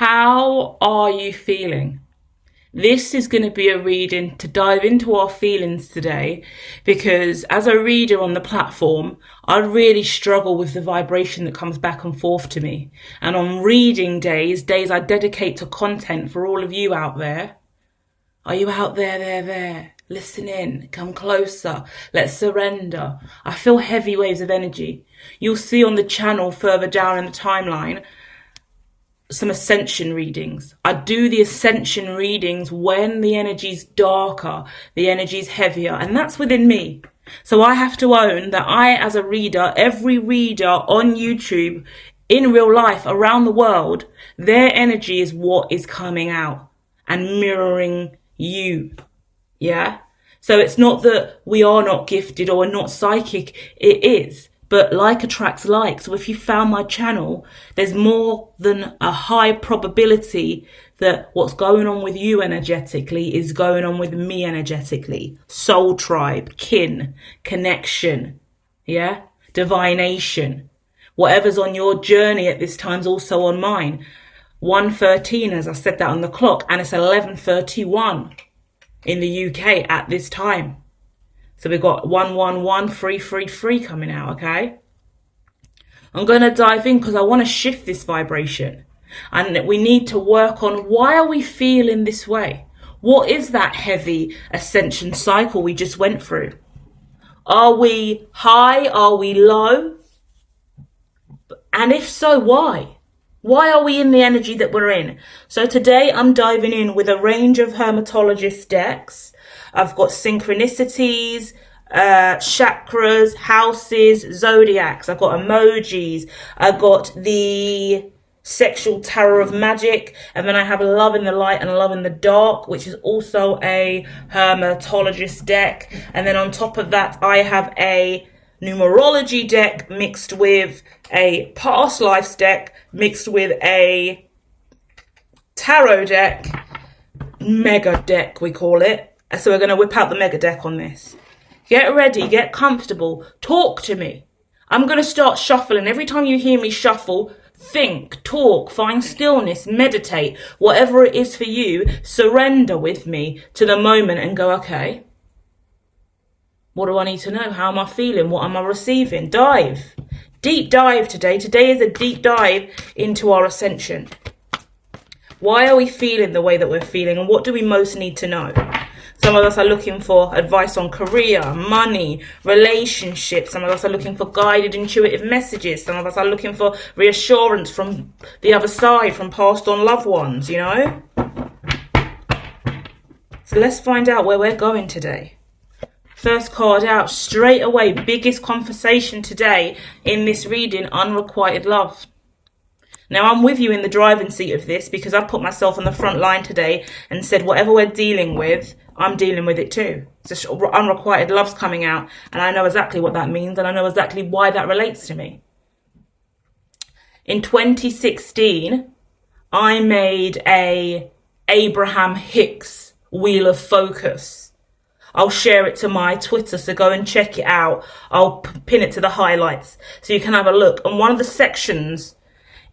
How are you feeling? This is going to be a reading to dive into our feelings today, because as a reader on the platform, I really struggle with the vibration that comes back and forth to me. And on reading days I dedicate to content for all of you out there. Are you out there? Listen in, come closer, let's surrender. I feel heavy waves of energy. You'll see on the channel further down in the timeline some ascension readings. I do the ascension readings when the energy's darker, the energy's heavier, and that's within me. So I have to own that I, as a reader, every reader on YouTube, in real life, around the world, their energy is what is coming out and mirroring you. Yeah? So it's not that we are not gifted or we're not psychic. It is. But like attracts like. So if you found my channel, there's more than a high probability that what's going on with you energetically is going on with me energetically. Soul tribe, kin, connection, yeah? Divination. Whatever's on your journey at this time's also on mine. 1:13, as I said that on the clock, and it's 11:31 in the UK at this time. So we've got 111333 coming out, okay? I'm going to dive in because I want to shift this vibration. And we need to work on, why are we feeling this way? What is that heavy ascension cycle we just went through? Are we high? Are we low? And if so, why? Why are we in the energy that we're in? So today I'm diving in with a range of hermetologist decks. I've got synchronicities, chakras, houses, zodiacs. I've got emojis. I've got the sexual tarot of magic. And then I have love in the light and love in the dark, which is also a hermetologist deck. And then on top of that, I have a numerology deck mixed with a past lives deck mixed with a tarot deck, mega deck we call it. So we're going to whip out the mega deck on this. Get ready, get comfortable, talk to me. I'm going to start shuffling. Every time you hear me shuffle, think, talk, find stillness, meditate, whatever it is for you, surrender with me to the moment and go, okay, what do I need to know? How am I feeling? What am I receiving? Dive. Deep dive today. Today is a deep dive into our ascension. Why are we feeling the way that we're feeling, and what do we most need to know? Some of us are looking for advice on career, money, relationships. Some of us are looking for guided, intuitive messages. Some of us are looking for reassurance from the other side, from passed on loved ones, you know? So let's find out where we're going today. First card out, straight away, biggest conversation today in this reading, unrequited love. Now, I'm with you in the driving seat of this because I've put myself on the front line today and said whatever we're dealing with, I'm dealing with it too. So unrequited love's coming out, and I know exactly what that means, and I know exactly why that relates to me. In 2016, I made a Abraham Hicks Wheel of Focus. I'll share it to my Twitter, so go and check it out. I'll pin it to the highlights so you can have a look. And one of the sections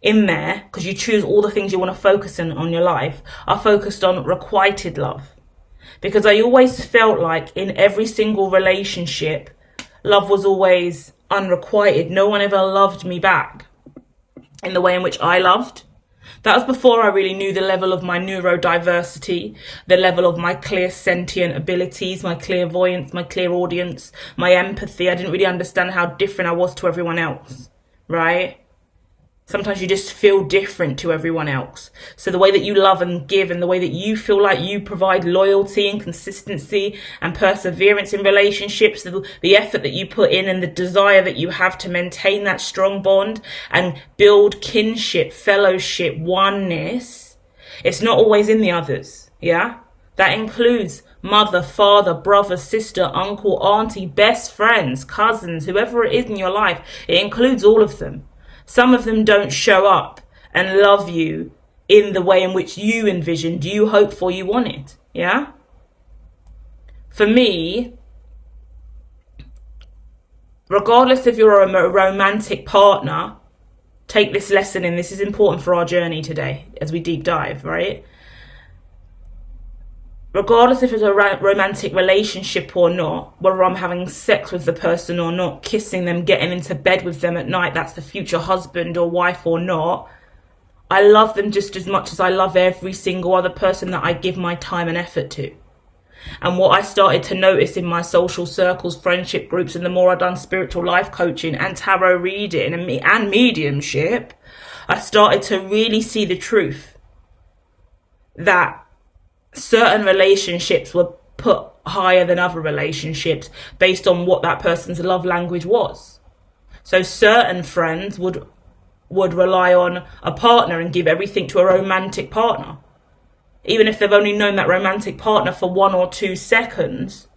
in there, because you choose all the things you want to focus on your life, I focused on requited love. Because I always felt like in every single relationship, love was always unrequited. No one ever loved me back in the way in which I loved. That was before I really knew the level of my neurodiversity, the level of my clairsentient abilities, my clairvoyance, my clairaudience, my empathy. I didn't really understand how different I was to everyone else, right? Sometimes you just feel different to everyone else. So the way that you love and give, and the way that you feel like you provide loyalty and consistency and perseverance in relationships, the effort that you put in and the desire that you have to maintain that strong bond and build kinship, fellowship, oneness, it's not always in the others, yeah? That includes mother, father, brother, sister, uncle, auntie, best friends, cousins, whoever it is in your life. It includes all of them. Some of them don't show up and love you in the way in which you envisioned, you hoped for, you wanted. Yeah? For me, regardless if you're a romantic partner, take this lesson in. This is important for our journey today as we deep dive, right? Regardless if it's a romantic relationship or not, whether I'm having sex with the person or not, kissing them, getting into bed with them at night, that's the future husband or wife or not, I love them just as much as I love every single other person that I give my time and effort to. And what I started to notice in my social circles, friendship groups, and the more I've done spiritual life coaching and tarot reading and mediumship, I started to really see the truth that certain relationships were put higher than other relationships based on what that person's love language was. So certain friends would rely on a partner and give everything to a romantic partner. Even if they've only known that romantic partner for 1 or 2 seconds,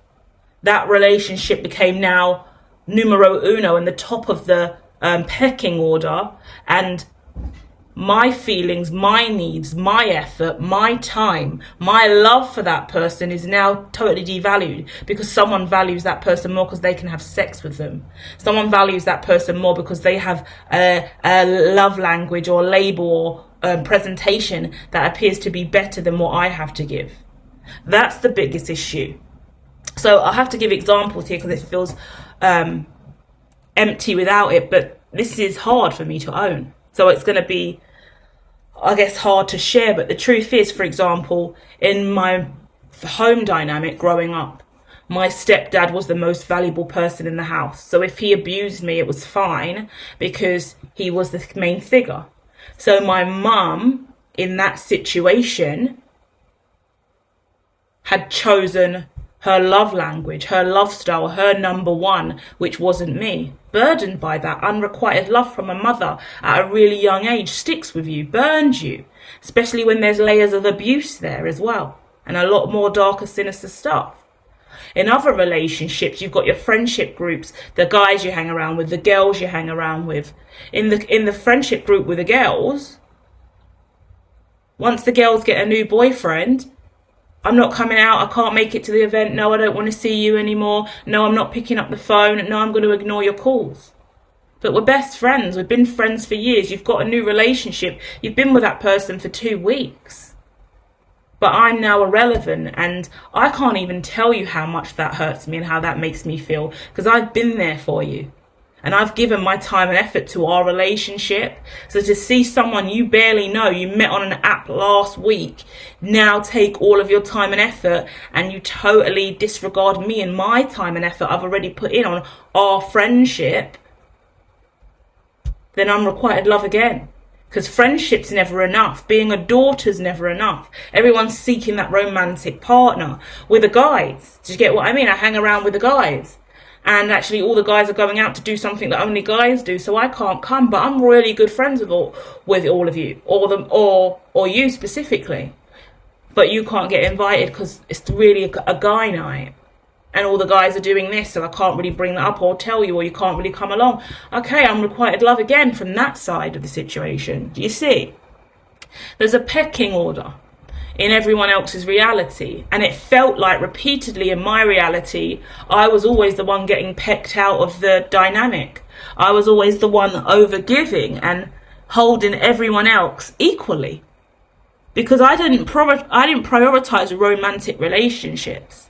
that relationship became now numero uno and the top of the pecking order, and my feelings, my needs, my effort, my time, my love for that person is now totally devalued because someone values that person more because they can have sex with them. Someone values that person more because they have a love language or label or presentation that appears to be better than what I have to give. That's the biggest issue. So I have to give examples here because it feels empty without it, but this is hard for me to own. So it's going to be, I guess, hard to share. But the truth is, for example, in my home dynamic growing up, my stepdad was the most valuable person in the house. So if he abused me, it was fine because he was the main figure. So my mum, in that situation, had chosen her love language, her love style, her number one, which wasn't me. Burdened by that unrequited love from a mother at a really young age sticks with you, burns you, especially when there's layers of abuse there as well, and a lot more darker, sinister stuff. In other relationships, you've got your friendship groups, the guys you hang around with, the girls you hang around with. In the friendship group with the girls, once the girls get a new boyfriend, I'm not coming out, I can't make it to the event, no, I don't want to see you anymore, no, I'm not picking up the phone, no, I'm going to ignore your calls. But we're best friends, we've been friends for years, you've got a new relationship, you've been with that person for 2 weeks. But I'm now irrelevant, and I can't even tell you how much that hurts me and how that makes me feel, because I've been there for you. And I've given my time and effort to our relationship. So to see someone you barely know, you met on an app last week, now take all of your time and effort and you totally disregard me and my time and effort I've already put in on our friendship, then unrequited love again. Because friendship's never enough. Being a daughter's never enough. Everyone's seeking that romantic partner. With the guys. Do you get what I mean? I hang around with the guys. And actually all the guys are going out to do something that only guys do, so I can't come. But I'm really good friends with all of you, or you specifically. But you can't get invited because it's really a guy night, and all the guys are doing this, so I can't really bring that up or tell you, or you can't really come along. Okay, I'm requited love again from that side of the situation. Do you see? There's a pecking order in everyone else's reality, and it felt like repeatedly in my reality I was always the one getting pecked out of the dynamic. I was always the one over giving and holding everyone else equally, because I didn't prioritize romantic relationships.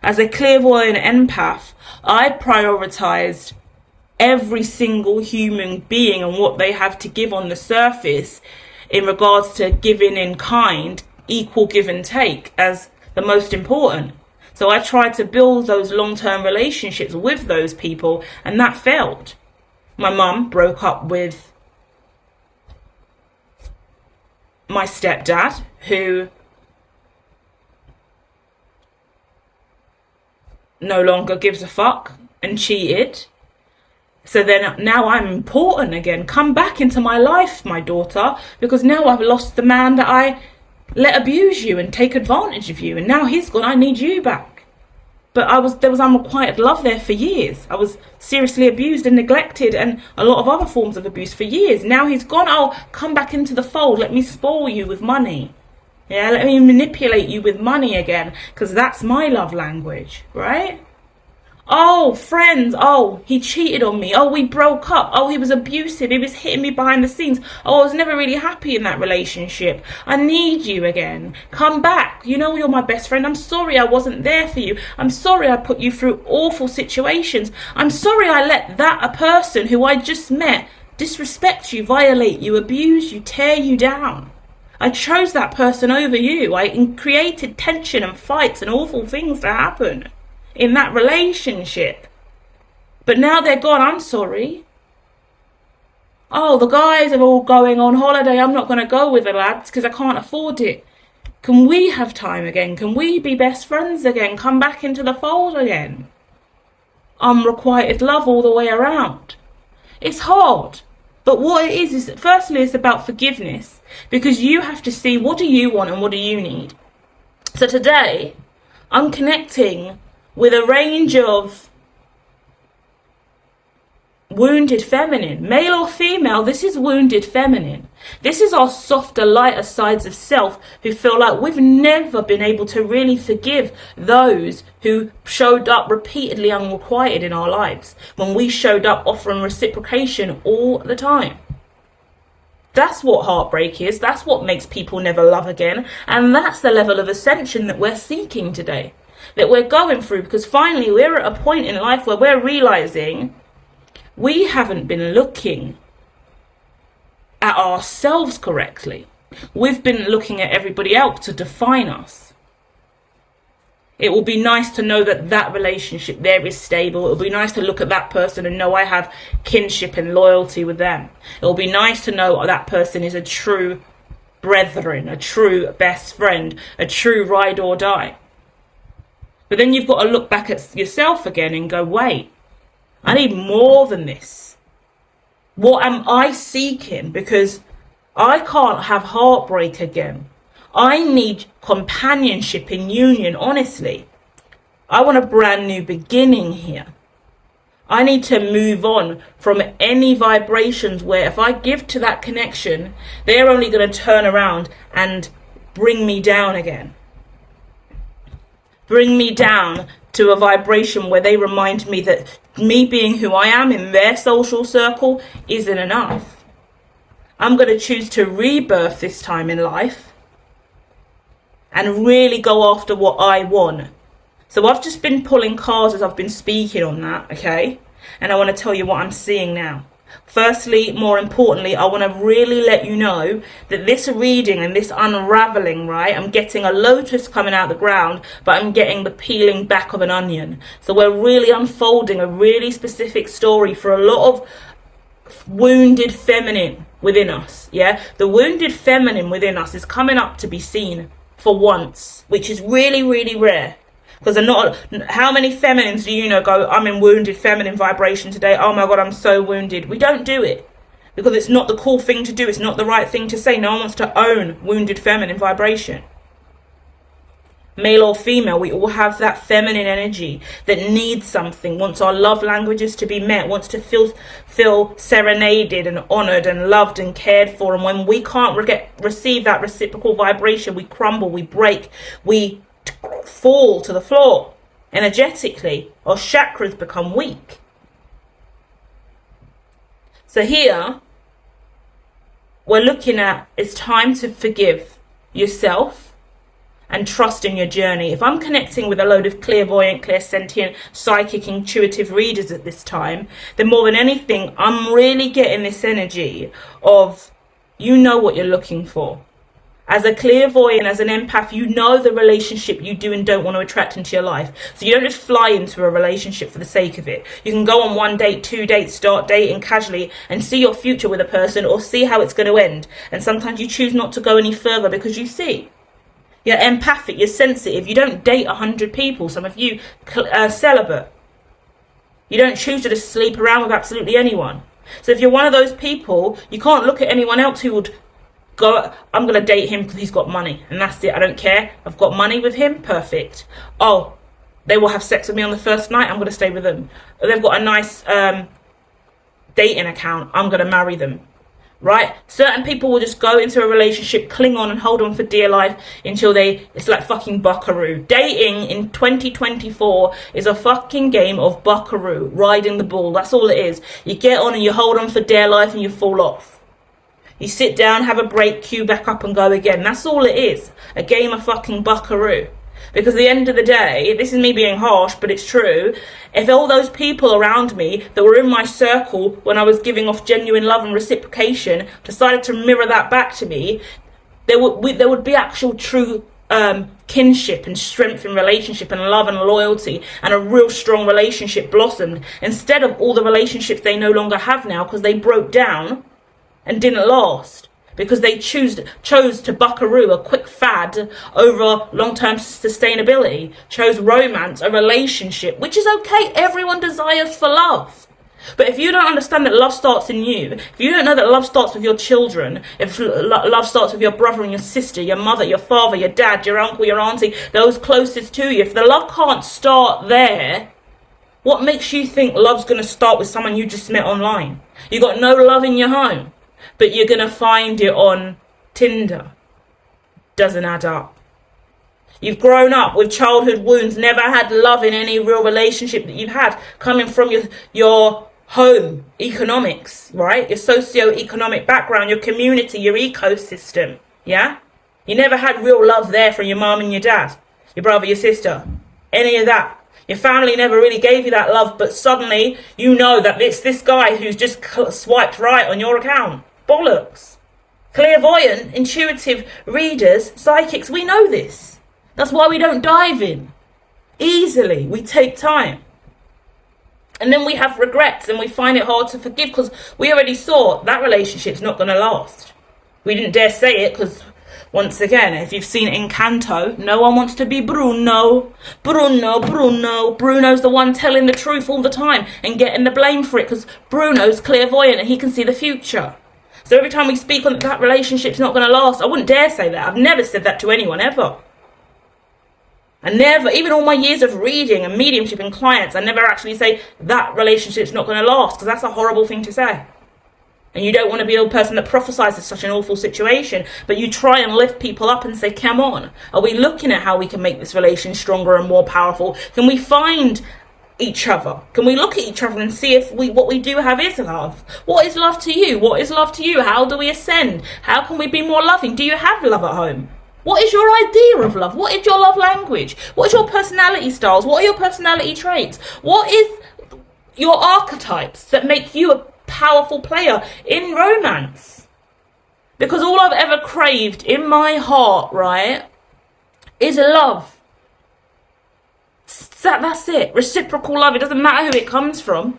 As a clairvoyant empath, I prioritized every single human being and what they have to give on the surface in regards to giving in kind, equal give and take, as the most important. So I tried to build those long-term relationships with those people, and that failed. My mum broke up with my stepdad, who no longer gives a fuck and cheated. So then now I'm important again. Come back into my life, my daughter, because now I've lost the man that I let abuse you and take advantage of you, and now he's gone. I need you back. But there was unrequited love there for years. I was seriously abused and neglected, and a lot of other forms of abuse for years. Now he's gone. Oh, come back into the fold. Let me spoil you with money. Yeah, let me manipulate you with money again, because that's my love language, right? Oh, friends. Oh, he cheated on me. Oh, we broke up. Oh, he was abusive. He was hitting me behind the scenes. Oh, I was never really happy in that relationship. I need you again. Come back. You know, you're my best friend. I'm sorry I wasn't there for you. I'm sorry I put you through awful situations. I'm sorry I let a person who I just met disrespect you, violate you, abuse you, tear you down. I chose that person over you. I created tension and fights and awful things to happen in that relationship. But now they're gone. I'm sorry. Oh, the guys are all going on holiday. I'm not going to go with the lads because I can't afford it. Can we have time again? Can we be best friends again? Come back into the fold again? Unrequited love all the way around. It's hard. But what it is firstly, it's about forgiveness, because you have to see, what do you want and what do you need? So today, I'm connecting with a range of wounded feminine, male or female. This is wounded feminine. This is our softer, lighter sides of self who feel like we've never been able to really forgive those who showed up repeatedly unrequited in our lives, when we showed up offering reciprocation all the time. That's what heartbreak is. That's what makes people never love again. And that's the level of ascension that we're seeking today, that we're going through, because finally we're at a point in life where we're realizing we haven't been looking at ourselves correctly. We've been looking at everybody else to define us. It will be nice to know that that relationship there is stable. It will be nice to look at that person and know I have kinship and loyalty with them. It will be nice to know that person is a true brethren, a true best friend, a true ride or die. But then you've got to look back at yourself again and go, wait, I need more than this. What am I seeking? Because I can't have heartbreak again. I need companionship in union, honestly. I want a brand new beginning here. I need to move on from any vibrations where if I give to that connection, they're only going to turn around and bring me down again. Bring me down to a vibration where they remind me that me being who I am in their social circle isn't enough. I'm going to choose to rebirth this time in life and really go after what I want. So I've just been pulling cards as I've been speaking on that, okay? And I want to tell you what I'm seeing now. Firstly, more importantly, I want to really let you know that this reading and this unraveling, right, I'm getting a lotus coming out of the ground, but I'm getting the peeling back of an onion. So we're really unfolding a really specific story for a lot of wounded feminine within us, yeah? The wounded feminine within us is coming up to be seen for once, which is really, really rare. Because how many feminines do you know go, I'm in wounded feminine vibration today. Oh my God, I'm so wounded. We don't do it because it's not the cool thing to do. It's not the right thing to say. No one wants to own wounded feminine vibration. Male or female, we all have that feminine energy that needs something, wants our love languages to be met, wants to feel serenaded and honored and loved and cared for. And when we can't receive that reciprocal vibration, we crumble, we break, we fall to the floor energetically. Our chakras become weak. So here we're looking at, it's time to forgive yourself and trust in your journey. If I'm connecting with a load of clairvoyant, clairsentient, psychic, intuitive readers at this time, then more than anything, I'm really getting this energy of, you know what you're looking for. As a clairvoyant, as an empath, you know the relationship you do and don't want to attract into your life. So you don't just fly into a relationship for the sake of it. You can go on 1 date, 2 dates, start dating casually and see your future with a person or see how it's going to end. And sometimes you choose not to go any further because you see. You're empathic, you're sensitive. You don't date 100 people. Some of you celibate. You don't choose to just sleep around with absolutely anyone. So if you're one of those people, you can't look at anyone else who would go, I'm going to date him because he's got money. And that's it. I don't care. I've got money with him. Perfect. Oh, they will have sex with me on the first night. I'm going to stay with them. They've got a nice dating account. I'm going to marry them. right? Certain people will just go into a relationship, cling on and hold on for dear life until it's like fucking buckaroo. Dating in 2024 is a fucking game of buckaroo, riding the bull. That's all it is. You get on and you hold on for dear life and you fall off. You sit down, have a break, queue back up and go again. That's all it is. A game of fucking buckaroo. Because at the end of the day, this is me being harsh, but it's true. If all those people around me that were in my circle when I was giving off genuine love and reciprocation decided to mirror that back to me, there would be actual true kinship and strength in relationship and love and loyalty, and a real strong relationship blossomed, instead of all the relationships they no longer have now because they broke down and didn't last. Because they chose to buckaroo, a quick fad, over long-term sustainability. Chose romance, a relationship, which is okay. Everyone desires for love. But if you don't understand that love starts in you, if you don't know that love starts with your children, if love starts with your brother and your sister, your mother, your father, your dad, your uncle, your auntie, those closest to you, if the love can't start there, what makes you think love's going to start with someone you just met online? You got no love in your home, but you're going to find it on Tinder. Doesn't add up. You've grown up with childhood wounds, never had love in any real relationship that you've had, coming from your home economics, right? Your socio-economic background, your community, your ecosystem, yeah? You never had real love there from your mum and your dad, your brother, your sister, any of that. Your family never really gave you that love, but suddenly you know that it's this guy who's just swiped right on your account. Bollocks. Clairvoyant, intuitive readers, psychics, we know this. That's why we don't dive in easily. We take time. And then we have regrets and we find it hard to forgive because we already saw that relationship's not going to last. We didn't dare say it because, once again, if you've seen Encanto, no one wants to be Bruno. Bruno's the one telling the truth all the time and getting the blame for it because Bruno's clairvoyant and he can see the future. So every time we speak on that relationship's not going to last, I wouldn't dare say that. I've never said that to anyone ever. I never, even all my years of reading and mediumship and clients, I never actually say that relationship's not going to last because that's a horrible thing to say. And you don't want to be the person that prophesies such an awful situation, but you try and lift people up and say, come on, are we looking at how we can make this relation stronger and more powerful? Can we find each other? Can we look at each other and see if what we do have is love? What is love to you? What is love to you? How do we ascend? How can we be more loving? Do you have love at home? What is your idea of love? What is your love language? What is your personality styles? What are your personality traits? What is your archetypes that make you a powerful player in romance? Because all I've ever craved in my heart, right, is love. That's it. Reciprocal love. It doesn't matter who it comes from.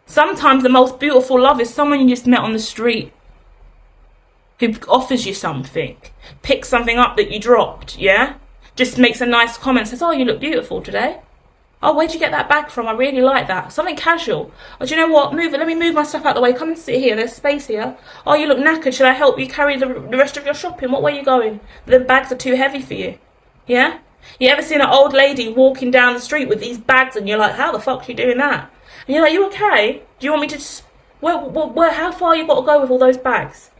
Sometimes the most beautiful love is someone you just met on the street who offers you something, picks something up that you dropped, yeah? Just makes a nice comment, says, oh, you look beautiful today. Oh, where'd you get that bag from? I really like that. Something casual. Oh, do you know what? Let me move my stuff out of the way. Come and sit here. There's space here. Oh, you look knackered. Should I help you carry the rest of your shopping? What way are you going? The bags are too heavy for you. Yeah? You ever seen an old lady walking down the street with these bags and you're like, how the fuck's she doing that? And you're like, you okay? Do you want me to just... how far you got to go with all those bags?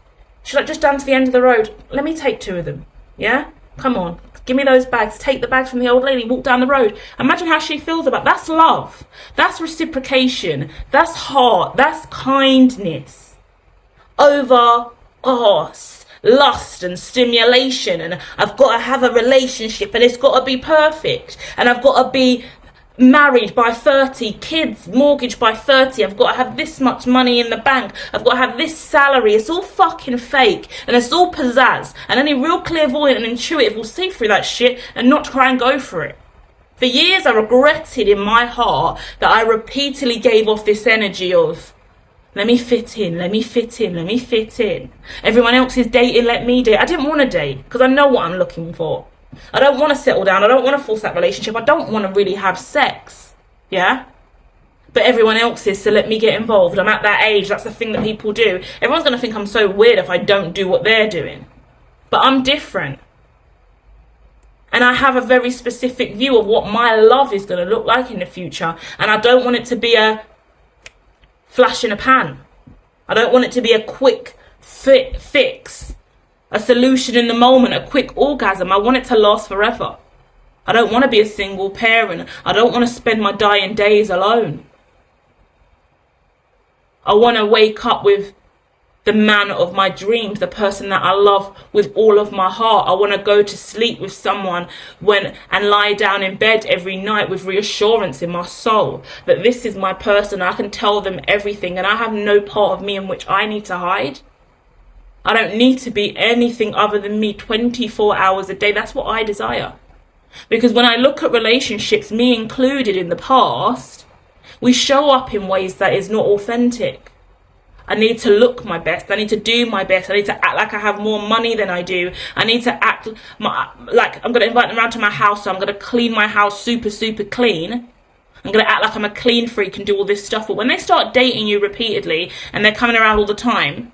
She's like, just down to the end of the road. Let me take 2 of them. Yeah? Come on. Give me those bags. Take the bags from the old lady. Walk down the road. Imagine how she feels about that. That's love. That's reciprocation. That's heart. That's kindness. Over, lust and stimulation. And I've got to have a relationship and it's got to be perfect. And I've got to be married by 30, kids, mortgage by 30, I've got to have this much money in the bank, I've got to have this salary. It's all fucking fake and it's all pizzazz, and any real clairvoyant and intuitive will see through that shit and not try and go for it. For years I regretted in my heart that I repeatedly gave off this energy of let me fit in, let me fit in, let me fit in. Everyone else is dating, let me date. I didn't want to date because I know what I'm looking for. I don't want to settle down. I don't want to force that relationship. I don't want to really have sex. Yeah? But everyone else is, so let me get involved. I'm at that age. That's the thing that people do. Everyone's going to think I'm so weird if I don't do what they're doing. But I'm different. And I have a very specific view of what my love is going to look like in the future. And I don't want it to be a flash in a pan. I don't want it to be a quick fix, a solution in the moment, a quick orgasm. I want it to last forever. I don't want to be a single parent. I don't want to spend my dying days alone. I want to wake up with the man of my dreams, the person that I love with all of my heart. I want to go to sleep with someone and lie down in bed every night with reassurance in my soul that this is my person. I can tell them everything and I have no part of me in which I need to hide. I don't need to be anything other than me 24 hours a day. That's what I desire. Because when I look at relationships, me included in the past, we show up in ways that is not authentic. I need to look my best. I need to do my best. I need to act like I have more money than I do. I need to act like I'm going to invite them around to my house, so I'm going to clean my house super, super clean. I'm going to act like I'm a clean freak and do all this stuff. But when they start dating you repeatedly and they're coming around all the time,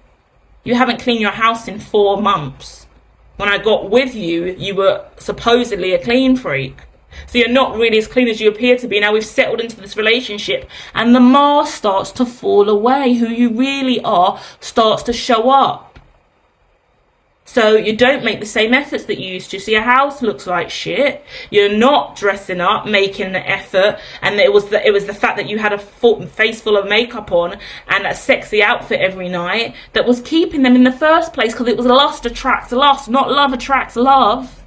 you haven't cleaned your house in 4 months. When I got with you, you were supposedly a clean freak. So you're not really as clean as you appear to be. Now we've settled into this relationship and the mask starts to fall away. Who you really are starts to show up. So you don't make the same efforts that you used to. So your house looks like shit. You're not dressing up, making the effort. And it was the fact that you had a face full of makeup on and a sexy outfit every night that was keeping them in the first place, because it was lust attracts lust, not love attracts love.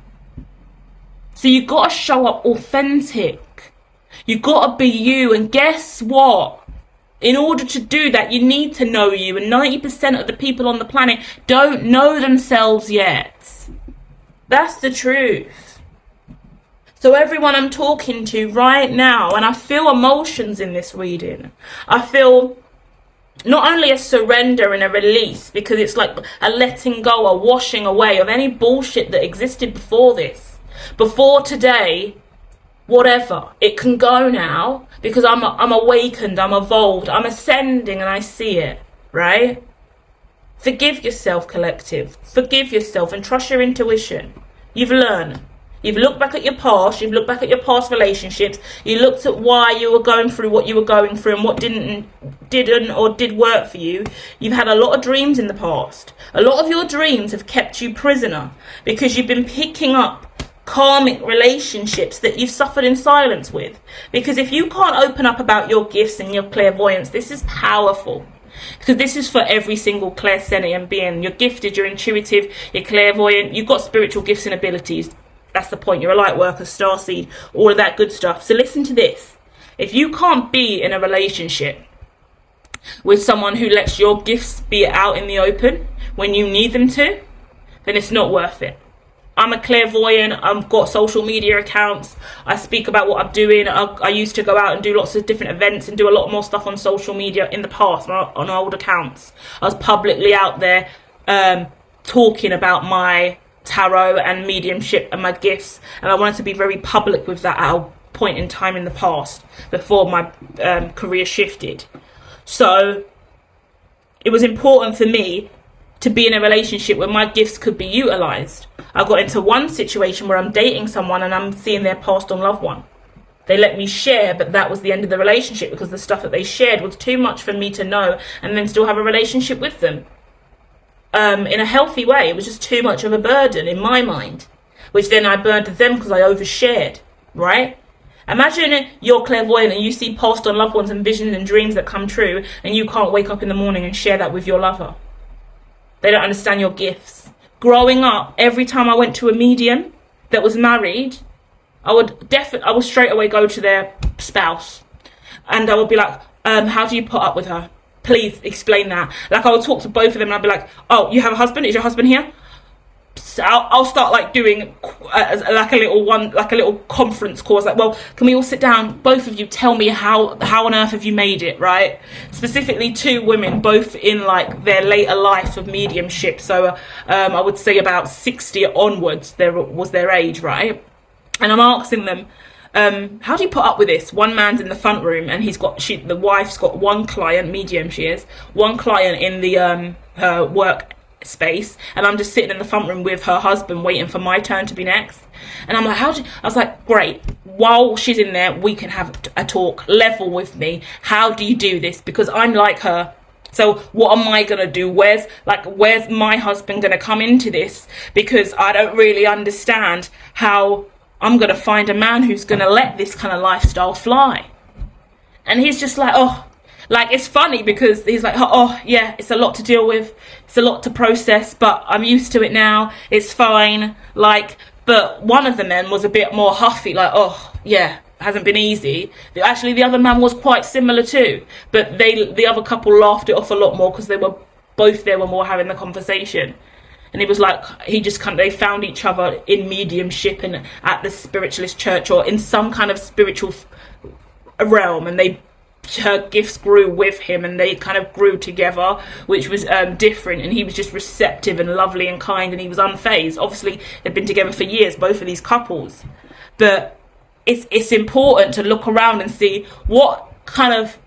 So you got to show up authentic. You got to be you. And guess what? In order to do that, you need to know you. And 90% of the people on the planet don't know themselves yet. That's the truth. So everyone I'm talking to right now, and I feel emotions in this reading. I feel not only a surrender and a release, because it's like a letting go, a washing away of any bullshit that existed before this. Before today, whatever, it can go now, because I'm awakened, I'm evolved, I'm ascending, and I see it, right? Forgive yourself, collective. Forgive yourself and trust your intuition. You've learned. You've looked back at your past. You've looked back at your past relationships. You looked at why you were going through what you were going through and what didn't or did work for you. You've had a lot of dreams in the past. A lot of your dreams have kept you prisoner because you've been picking up karmic relationships that you've suffered in silence with. Because if you can't open up about your gifts and your clairvoyance, this is powerful. Because this is for every single clairsentient being. You're gifted, you're intuitive, you're clairvoyant, you've got spiritual gifts and abilities. That's the point. You're a light worker, starseed, all of that good stuff. So listen to this. If you can't be in a relationship with someone who lets your gifts be out in the open when you need them to, then it's not worth it. I'm a clairvoyant. I've got social media accounts. I speak about what I'm doing. I used to go out and do lots of different events and do a lot more stuff on social media in the past on old accounts. I was publicly out there talking about my tarot and mediumship and my gifts, and I wanted to be very public with that at a point in time in the past before my career shifted. So it was important for me to be in a relationship where my gifts could be utilized. I got into one situation where I'm dating someone and I'm seeing their passed on loved one. They let me share, but that was the end of the relationship because the stuff that they shared was too much for me to know and then still have a relationship with them. In a healthy way, it was just too much of a burden in my mind, which then I burned to them because I overshared, right? Imagine you're clairvoyant and you see passed on loved ones and visions and dreams that come true, and you can't wake up in the morning and share that with your lover. They don't understand your gifts. Growing up, every time I went to a medium that was married, I would straight away go to their spouse, and I would be like, how do you put up with her? Please explain that. Like, I would talk to both of them and I'd be like, oh, you have a husband? Is your husband here? So I'll start like doing like a little conference course. Like, well, can we all sit down? Both of you tell me how on earth have you made it, right? Specifically 2 women, both in like their later life of mediumship. So I would say about 60 onwards, there was their age, right? And I'm asking them, how do you put up with this? One man's in the front room and the wife's got one client, medium she is, one client in the her work space, and I'm just sitting in the front room with her husband waiting for my turn to be next. And I'm like, I was like, great, while she's in there we can have a talk, level with me. How do you do this? Because I'm like her, So what am I going to do? Where's my husband going to come into this? Because I don't really understand how I'm going to find a man who's going to let this kind of lifestyle fly. And he's just like, oh, like, it's funny because he's like, oh yeah, it's a lot to deal with. It's a lot to process, but I'm used to it now. It's fine. Like, but one of the men was a bit more huffy, like, oh yeah, hasn't been easy. Actually, the other man was quite similar too, but the other couple laughed it off a lot more because they were both there when we were having the conversation. And it was like, they found each other in mediumship and at the spiritualist church or in some kind of spiritual realm, and her gifts grew with him and they kind of grew together, which was different. And he was just receptive and lovely and kind, and he was unfazed. Obviously, they've been together for years, both of these couples, but it's important to look around and see what kind of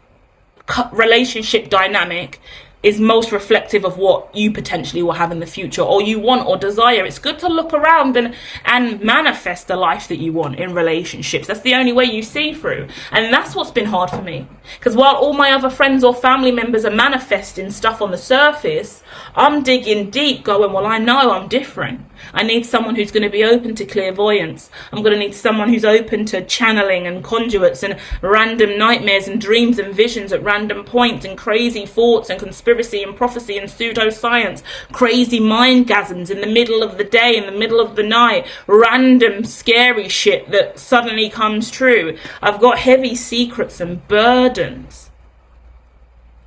relationship dynamic is most reflective of what you potentially will have in the future, or you want or desire. It's good to look around and manifest the life that you want in relationships. That's the only way you see through. And that's what's been hard for me. Because while all my other friends or family members are manifesting stuff on the surface, I'm digging deep going, well, I know I'm different. I need someone who's going to be open to clairvoyance. I'm going to need someone who's open to channeling and conduits and random nightmares and dreams and visions at random points, and crazy thoughts and conspiracy and prophecy and pseudoscience, crazy mindgasms in the middle of the day, in the middle of the night, random scary shit that suddenly comes true. I've got heavy secrets and burdens.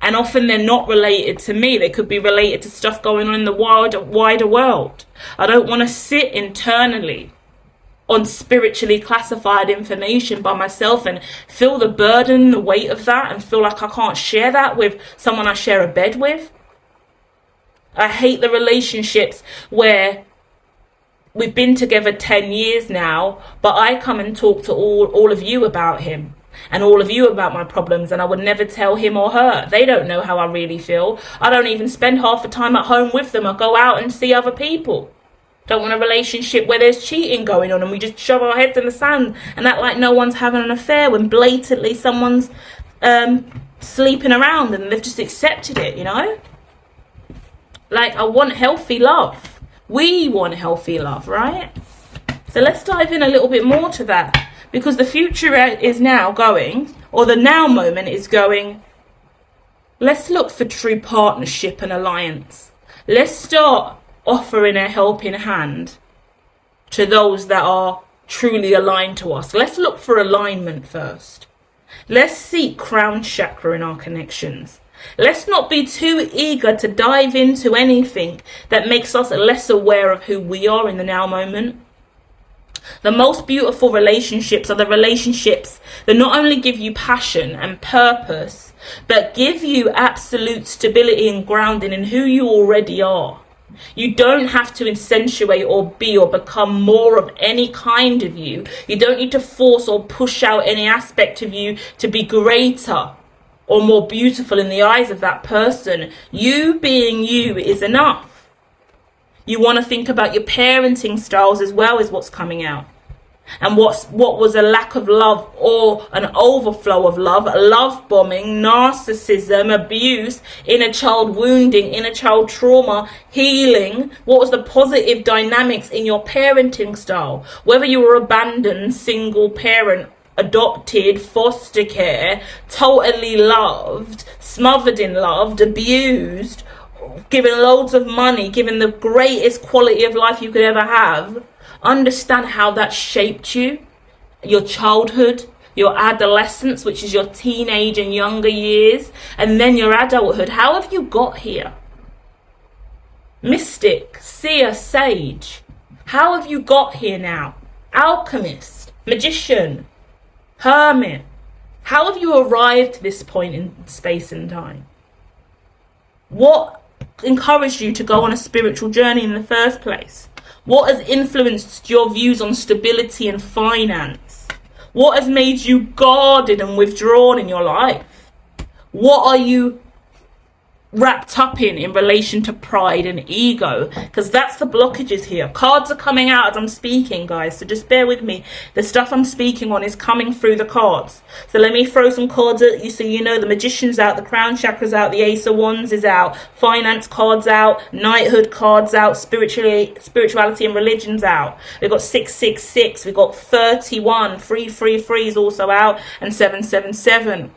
And often they're not related to me. They could be related to stuff going on in the wider world. I don't want to sit internally on spiritually classified information by myself and feel the burden, the weight of that, and feel like I can't share that with someone I share a bed with. I hate the relationships where we've been together 10 years now, but I come and talk to all of you about him. And all of you about my problems, and I would never tell him or her. They don't know how I really feel. I don't even spend half the time at home with them. I go out and see other people. Don't want a relationship where there's cheating going on and we just shove our heads in the sand and act like no one's having an affair when blatantly someone's sleeping around and they've just accepted it, you know? Like, I want healthy love. We want healthy love, right? So let's dive in a little bit more to that. Because the future is now going, or the now moment is going, let's look for true partnership and alliance. Let's start offering a helping hand to those that are truly aligned to us. Let's look for alignment first. Let's seek crown chakra in our connections. Let's not be too eager to dive into anything that makes us less aware of who we are in the now moment. The most beautiful relationships are the relationships that not only give you passion and purpose, but give you absolute stability and grounding in who you already are. You don't have to accentuate or be or become more of any kind of you. You don't need to force or push out any aspect of you to be greater or more beautiful in the eyes of that person. You being you is enough. You want to think about your parenting styles as well as what's coming out. And what was a lack of love or an overflow of love, love bombing, narcissism, abuse, inner child wounding, inner child trauma, healing. What was the positive dynamics in your parenting style? Whether you were abandoned, single parent, adopted, foster care, totally loved, smothered in love, abused, given loads of money, given the greatest quality of life you could ever have. Understand how that shaped you, your childhood, your adolescence, which is your teenage and younger years, and then your adulthood. How have you got here? Mystic, seer, sage. How have you got here now? Alchemist, magician, hermit. How have you arrived to this point in space and time? What encouraged you to go on a spiritual journey in the first place? What has influenced your views on stability and finance? What has made you guarded and withdrawn in your life? What are you wrapped up in relation to pride and ego, because that's the blockages here. Cards are coming out as I'm speaking, guys, so just bear with me. The stuff I'm speaking on is coming through the cards. So let me throw some cards at you so you know. The Magician's out, the Crown Chakra's out, the Ace of Wands is out, Finance cards out, Knighthood cards out, spirituality and religion's out. We've got 666, we've got 31, 333 is also out, and 777.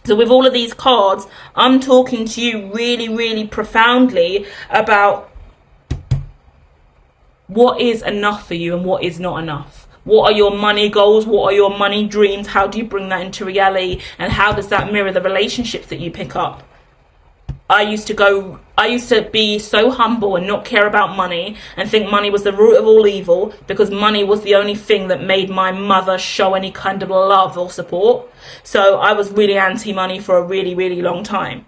So with all of these cards, I'm talking to you really, really profoundly about what is enough for you and what is not enough. What are your money goals? What are your money dreams? How do you bring that into reality? And how does that mirror the relationships that you pick up? I used to be so humble and not care about money and think money was the root of all evil, because money was the only thing that made my mother show any kind of love or support. So I was really anti-money for a really, really long time.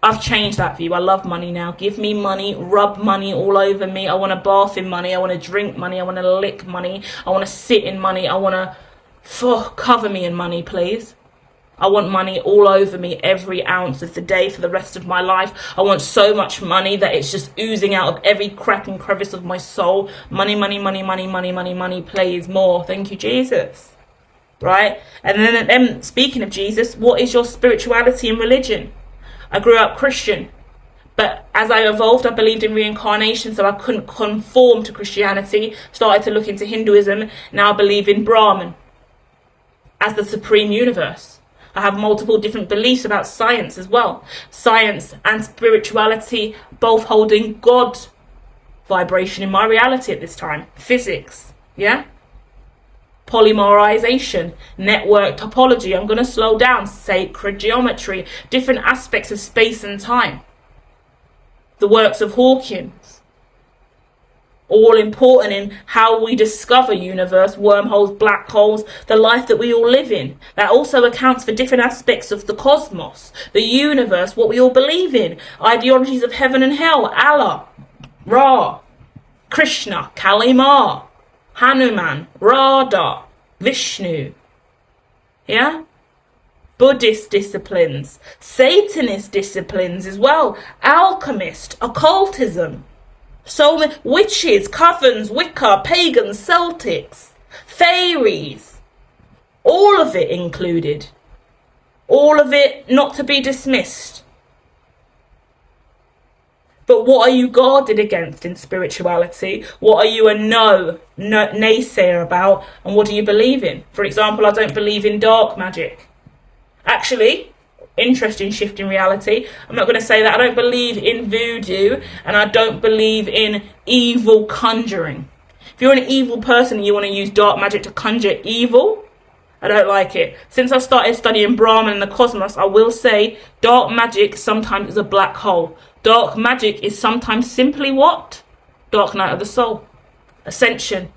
I've changed that view. I love money now. Give me money, rub money all over me. I want to bath in money. I want to drink money. I want to lick money. I want to sit in money. I want to cover me in money, please. I want money all over me every ounce of the day for the rest of my life. I want so much money that it's just oozing out of every crack and crevice of my soul. Money, money, money, money, money, money, money, please, more. Thank you, Jesus. Right? And then speaking of Jesus, what is your spirituality and religion? I grew up Christian, but as I evolved, I believed in reincarnation, so I couldn't conform to Christianity. Started to look into Hinduism. Now I believe in Brahman as the supreme universe. I have multiple different beliefs about science as well. Science and spirituality both holding God vibration in my reality at this time. Physics, yeah? Polymerization, network topology. I'm going to slow down. Sacred geometry, different aspects of space and time. The works of Hawkins. All important in how we discover universe, wormholes, black holes, the life that we all live in. That also accounts for different aspects of the cosmos, the universe, what we all believe in, ideologies of heaven and hell, Allah, Ra, Krishna, Kali Ma, Hanuman, Radha, Vishnu. Yeah? Buddhist disciplines, Satanist disciplines as well, alchemist, occultism. So many witches, covens, Wicca, pagans, Celtics, fairies, all of it included. All of it not to be dismissed. But what are you guarded against in spirituality? What are you a naysayer about? And what do you believe in? For example, I don't believe in dark magic. Actually, interesting shift in reality. I'm not going to say that. I don't believe in voodoo, and I don't believe in evil conjuring. If you're an evil person and you want to use dark magic to conjure evil, I don't like it. Since I started studying Brahman and the cosmos, I will say dark magic sometimes is a black hole. Dark magic is sometimes simply what? Dark night of the soul. Ascension.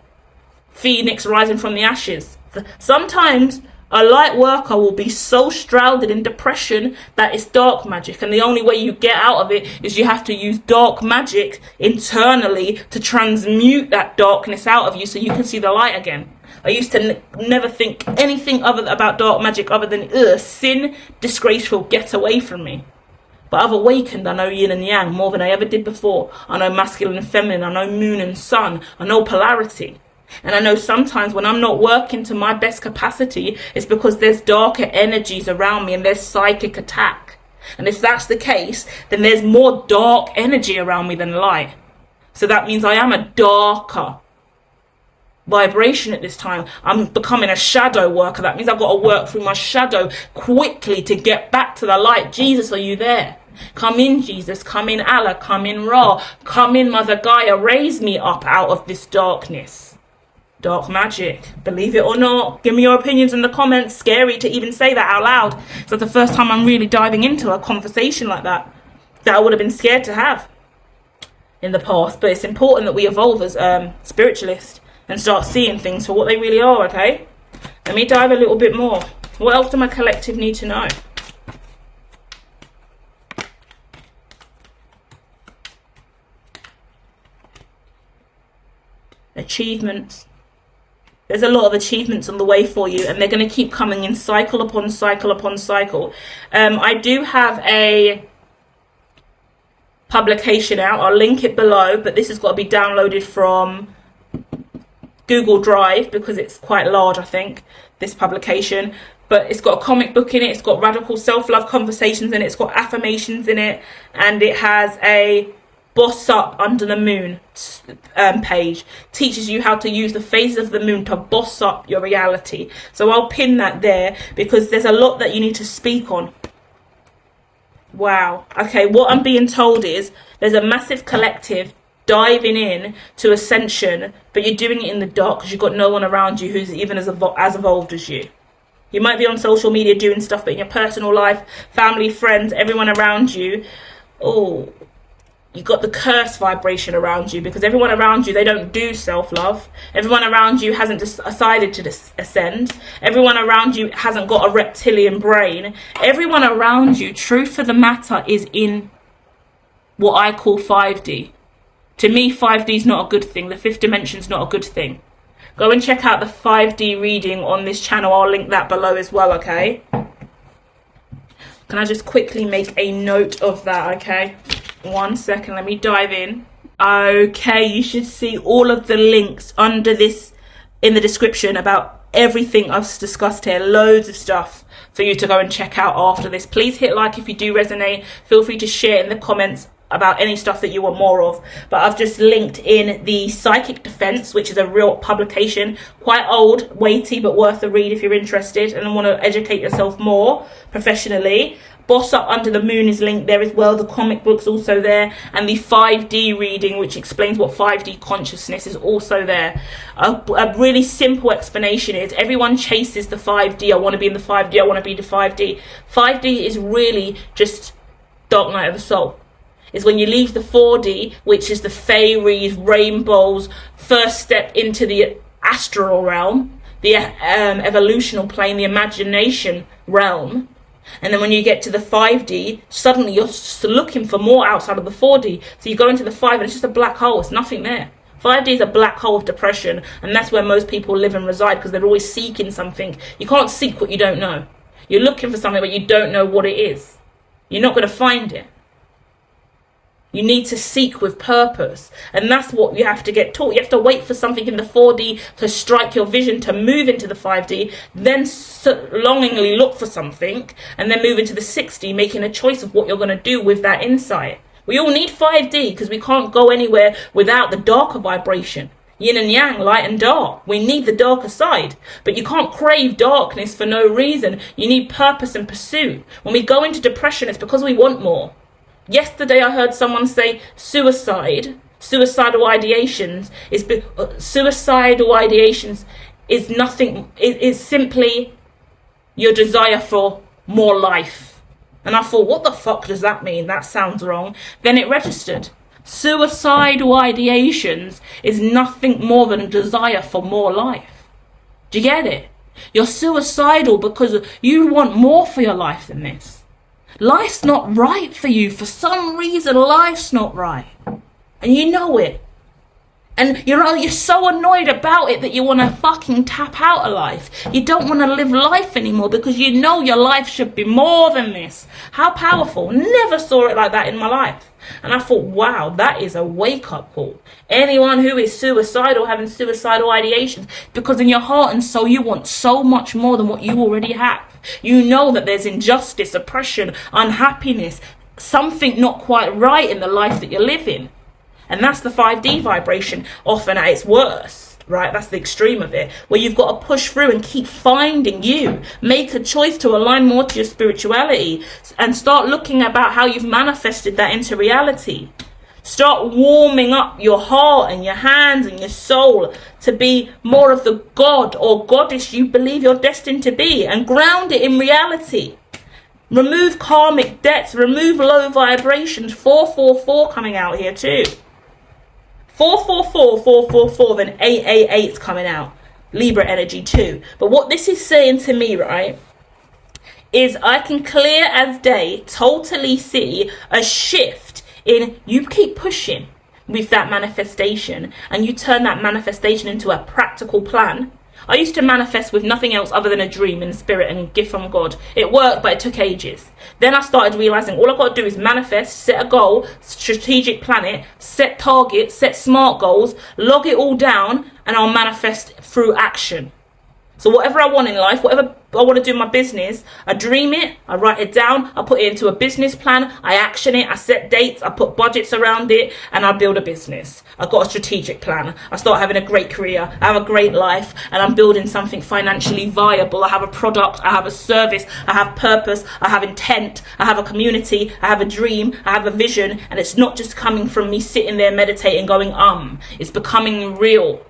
Phoenix rising from the ashes. Sometimes a light worker will be so shrouded in depression that it's dark magic, and the only way you get out of it is you have to use dark magic internally to transmute that darkness out of you so you can see the light again. I used to never think anything about dark magic other than sin, disgraceful, get away from me. But I've awakened. I know yin and yang more than I ever did before. I know masculine and feminine. I know moon and sun. I know polarity. And I know sometimes when I'm not working to my best capacity, it's because there's darker energies around me and there's psychic attack. And if that's the case, then there's more dark energy around me than light. So that means I am a darker vibration at this time. I'm becoming a shadow worker. That means I've got to work through my shadow quickly to get back to the light. Jesus, are you there? Come in, Jesus. Come in, Allah. Come in, Ra. Come in, Mother Gaia. Raise me up out of this darkness. Dark magic, believe it or not. Give me your opinions in the comments. Scary to even say that out loud. So the first time I'm really diving into a conversation like that I would have been scared to have in the past. But it's important that we evolve as spiritualists and start seeing things for what they really are, okay? Let me dive a little bit more. What else do my collective need to know? Achievements. There's a lot of achievements on the way for you, and they're going to keep coming in cycle upon cycle upon cycle. I do have a publication out. I'll link it below, but this has got to be downloaded from Google Drive because it's quite large, I think, this publication. But it's got a comic book in it, it's got radical self-love conversations in it, it's got affirmations in it, and it has a boss up under the moon page. Teaches you how to use the phases of the moon to boss up your reality. So I'll pin that there because there's a lot that you need to speak on. Wow. Okay, what I'm being told is there's a massive collective diving in to ascension, but you're doing it in the dark because you've got no one around you who's even as evolved as you. You might be on social media doing stuff, but in your personal life, family, friends, everyone around you, oh, you got the curse vibration around you because everyone around you, they don't do self-love. Everyone around you hasn't decided to ascend. Everyone around you hasn't got a reptilian brain. Everyone around you, truth of the matter, is in what I call 5D. To me, 5D is not a good thing. The fifth dimension is not a good thing. Go and check out the 5D reading on this channel. I'll link that below as well, okay? Can I just quickly make a note of that, okay? 1 second, let me dive in. Okay, you should see all of the links under this in the description about everything I've discussed here. Loads of stuff for you to go and check out after this. Please hit like if you do resonate. Feel free to share in the comments about any stuff that you want more of. But I've just linked in the Psychic Defense, which is a real publication, quite old, weighty, but worth a read if you're interested and want to educate yourself more professionally. Boss Up Under the Moon is linked there as well. The comic book's also there, and the 5D reading, which explains what 5D consciousness is, also there. A really simple explanation is everyone chases the 5D. I want to be in the 5D. I want to be the 5D. 5D is really just dark night of the soul. Is when you leave the 4D, which is the fairies, rainbows, first step into the astral realm, the evolutional plane, the imagination realm. And then when you get to the 5D, suddenly you're looking for more outside of the 4D. So you go into the 5 and it's just a black hole. It's nothing there. 5D is a black hole of depression. And that's where most people live and reside because they're always seeking something. You can't seek what you don't know. You're looking for something but you don't know what it is. You're not going to find it. You need to seek with purpose. And that's what you have to get taught. You have to wait for something in the 4D to strike your vision, to move into the 5D, then longingly look for something, and then move into the 6D, making a choice of what you're going to do with that insight. We all need 5D because we can't go anywhere without the darker vibration. Yin and yang, light and dark. We need the darker side. But you can't crave darkness for no reason. You need purpose and pursuit. When we go into depression, it's because we want more. Yesterday I heard someone say suicidal ideations is nothing, is simply your desire for more life. And I thought, what the fuck does that mean? That sounds wrong. Then it registered. Suicidal ideations is nothing more than a desire for more life. Do you get it? You're suicidal because you want more for your life than this. Life's not right for you. For some reason, life's not right. And you know it. And you're so annoyed about it that you want to fucking tap out of life. You don't want to live life anymore because you know your life should be more than this. How powerful. Never saw it like that in my life. And I thought, wow, that is a wake-up call. Anyone who is suicidal, having suicidal ideations, because in your heart and soul you want so much more than what you already have. You know that there's injustice, oppression, unhappiness, something not quite right in the life that you're living. And that's the 5D vibration, often at its worst, right? That's the extreme of it, where you've got to push through and keep finding you. Make a choice to align more to your spirituality and start looking about how you've manifested that into reality. Start warming up your heart and your hands and your soul to be more of the god or goddess you believe you're destined to be, and ground it in reality. Remove karmic debts, remove low vibrations. 444 coming out here too. 444, 444, then 888's coming out. Libra energy too. But what this is saying to me, right, is I can clear as day totally see a shift in you keep pushing with that manifestation and you turn that manifestation into a practical plan. I used to manifest with nothing else other than a dream and spirit and gift from God. It worked, but it took ages. Then I started realizing all I've got to do is manifest, set a goal, strategic plan it, set targets, set smart goals, log it all down, and I'll manifest through action. So whatever I want in life, whatever I want to do in my business, I dream it, I write it down, I put it into a business plan, I action it, I set dates, I put budgets around it, and I build a business. I've got a strategic plan. I start having a great career, I have a great life, and I'm building something financially viable. I have a product, I have a service, I have purpose, I have intent, I have a community, I have a dream, I have a vision, and it's not just coming from me sitting there meditating going, it's becoming real.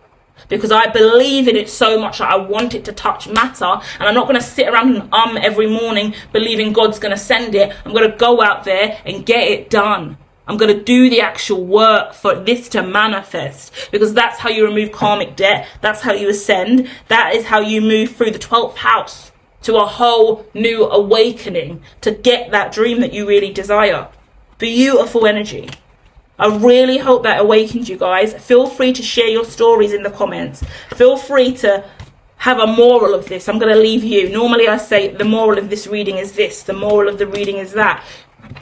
Because I believe in it so much that I want it to touch matter, and I'm not going to sit around and every morning believing God's going to send it. I'm going to go out there and get it done. I'm going to do the actual work for this to manifest, because that's how you remove karmic debt. That's how you ascend. That is how you move through the 12th house to a whole new awakening to get that dream that you really desire. Beautiful energy. I really hope that awakens you guys. Feel free to share your stories in the comments. Feel free to have a moral of this. I'm going to leave you. Normally I say the moral of this reading is this. The moral of the reading is that.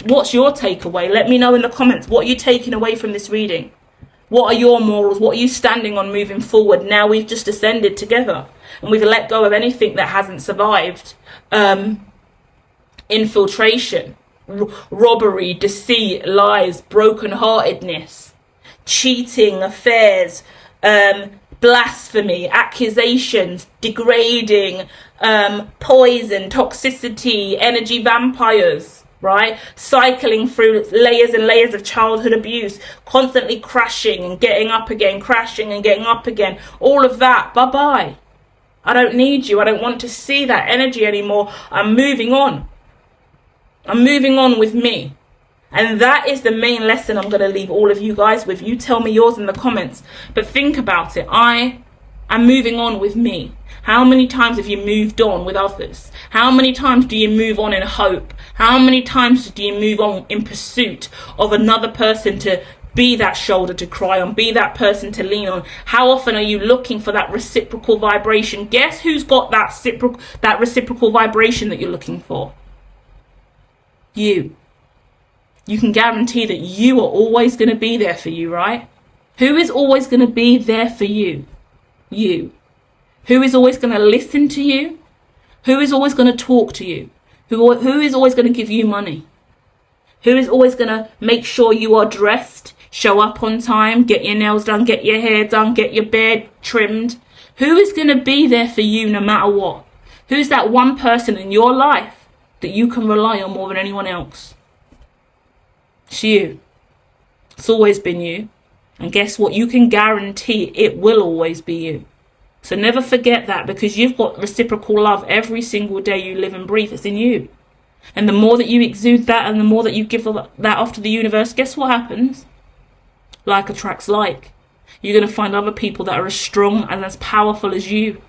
What's your takeaway? Let me know in the comments. What are you taking away from this reading? What are your morals? What are you standing on moving forward? Now we've just ascended together and we've let go of anything that hasn't survived. Infiltration. Robbery, deceit, lies, brokenheartedness, cheating, affairs, blasphemy, accusations, degrading, poison, toxicity, energy vampires, right? Cycling through layers and layers of childhood abuse, constantly crashing and getting up again, crashing and getting up again. All of that, bye-bye. I don't need you. I don't want to see that energy anymore. I'm moving on. I'm moving on with me. And that is the main lesson I'm going to leave all of you guys with. You tell me yours in the comments. But think about it. I am moving on with me. How many times have you moved on with others? How many times do you move on in hope? How many times do you move on in pursuit of another person to be that shoulder to cry on, be that person to lean on? How often are you looking for that reciprocal vibration? Guess who's got that reciprocal vibration that you're looking for? You. You can guarantee that you are always going to be there for you, right? Who is always going to be there for you? You. Who is always going to listen to you? Who is always going to talk to you? Who is always going to give you money? Who is always going to make sure you are dressed, show up on time, get your nails done, get your hair done, get your beard trimmed? Who is going to be there for you no matter what? Who's that one person in your life that you can rely on more than anyone else? It's you. It's always been you. And guess what? You can guarantee it will always be you. So never forget that, because you've got reciprocal love every single day you live and breathe. It's in you. And the more that you exude that and the more that you give that off to the universe, guess what happens? Like attracts like. You're going to find other people that are as strong and as powerful as you.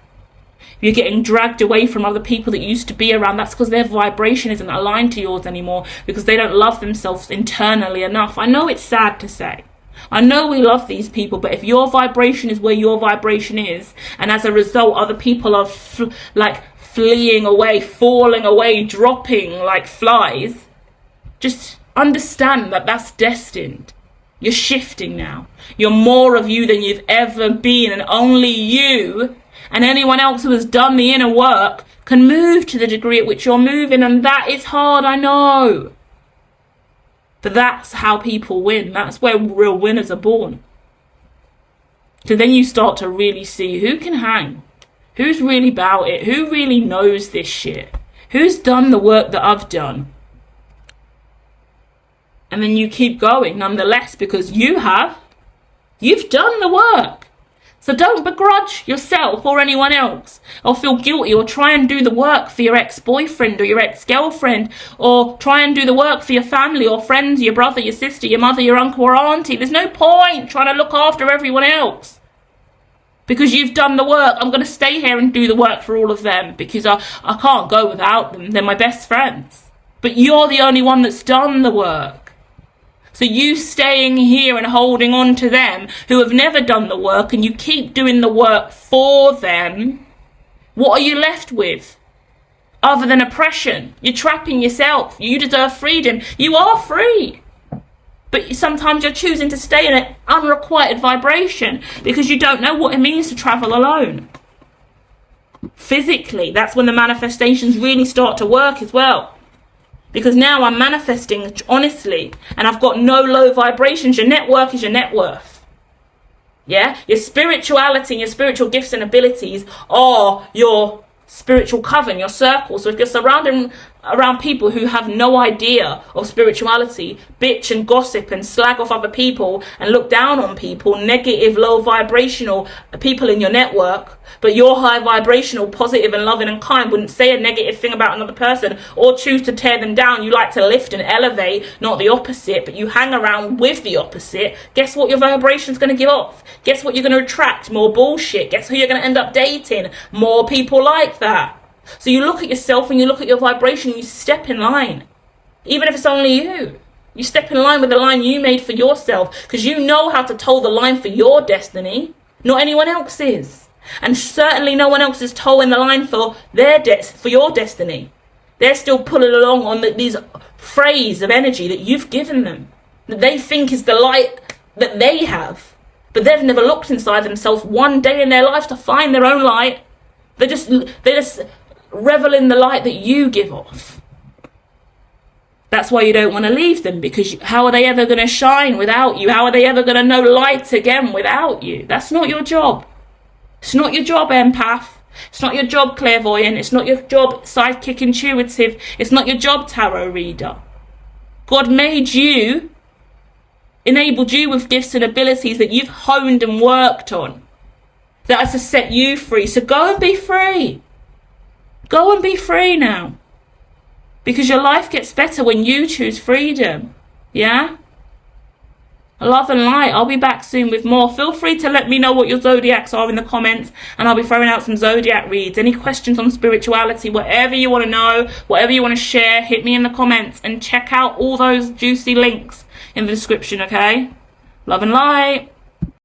You're getting dragged away from other people that you used to be around. That's because their vibration isn't aligned to yours anymore, because they don't love themselves internally enough. I know it's sad to say. I know we love these people, but if your vibration is where your vibration is, and as a result other people are fleeing away, falling away, dropping like flies, just understand that that's destined. You're shifting now. You're more of you than you've ever been, and only you and anyone else who has done the inner work can move to the degree at which you're moving. And that is hard, I know. But that's how people win. That's where real winners are born. So then you start to really see who can hang. Who's really about it? Who really knows this shit? Who's done the work that I've done? And then you keep going nonetheless, because you have. You've done the work. So don't begrudge yourself or anyone else, or feel guilty, or try and do the work for your ex-boyfriend or your ex-girlfriend, or try and do the work for your family or friends, your brother, your sister, your mother, your uncle or auntie. There's no point trying to look after everyone else, because you've done the work. I'm going to stay here and do the work for all of them, because I can't go without them. They're my best friends. But you're the only one that's done the work. So you staying here and holding on to them who have never done the work, and you keep doing the work for them, What are you left with? Other than oppression. You're trapping yourself. You deserve freedom. You are free. But sometimes you're choosing to stay in an unrequited vibration because you don't know what it means to travel alone. Physically, that's when the manifestations really start to work as well. Because now I'm manifesting honestly, and I've got no low vibrations. Your network is your net worth. Yeah? Your spirituality and your spiritual gifts and abilities are your spiritual coven, your circle. So if you're surrounding around people who have no idea of spirituality, bitch and gossip and slag off other people and look down on people, negative, low vibrational people in your network, but you're high vibrational, positive and loving and kind, wouldn't say a negative thing about another person or choose to tear them down. You like to lift and elevate, not the opposite, but you hang around with the opposite. Guess what your vibration's going to give off? Guess what you're going to attract? More bullshit. Guess who you're going to end up dating? More people like that. So you look at yourself and you look at your vibration, you step in line. Even if it's only you. You step in line with the line you made for yourself, because you know how to toe the line for your destiny. Not anyone else's. And certainly no one else is toeing the line for for your destiny. They're still pulling along on these frays of energy that you've given them, that they think is the light that they have. But they've never looked inside themselves one day in their life to find their own light. They just revel in the light that you give off. That's why you don't want to leave them, because how are they ever going to shine without you? How are they ever going to know light again without you? That's not your job. It's not your job, empath. It's not your job, clairvoyant. It's not your job, psychic intuitive. It's not your job, tarot reader. God made you, enabled you with gifts and abilities that you've honed and worked on, that is to set you free. So go and be free. Go and be free now. Because your life gets better when you choose freedom. Yeah? Love and light. I'll be back soon with more. Feel free to let me know what your zodiacs are in the comments, and I'll be throwing out some zodiac reads. Any questions on spirituality, whatever you want to know, whatever you want to share, hit me in the comments, and check out all those juicy links in the description, okay? Love and light.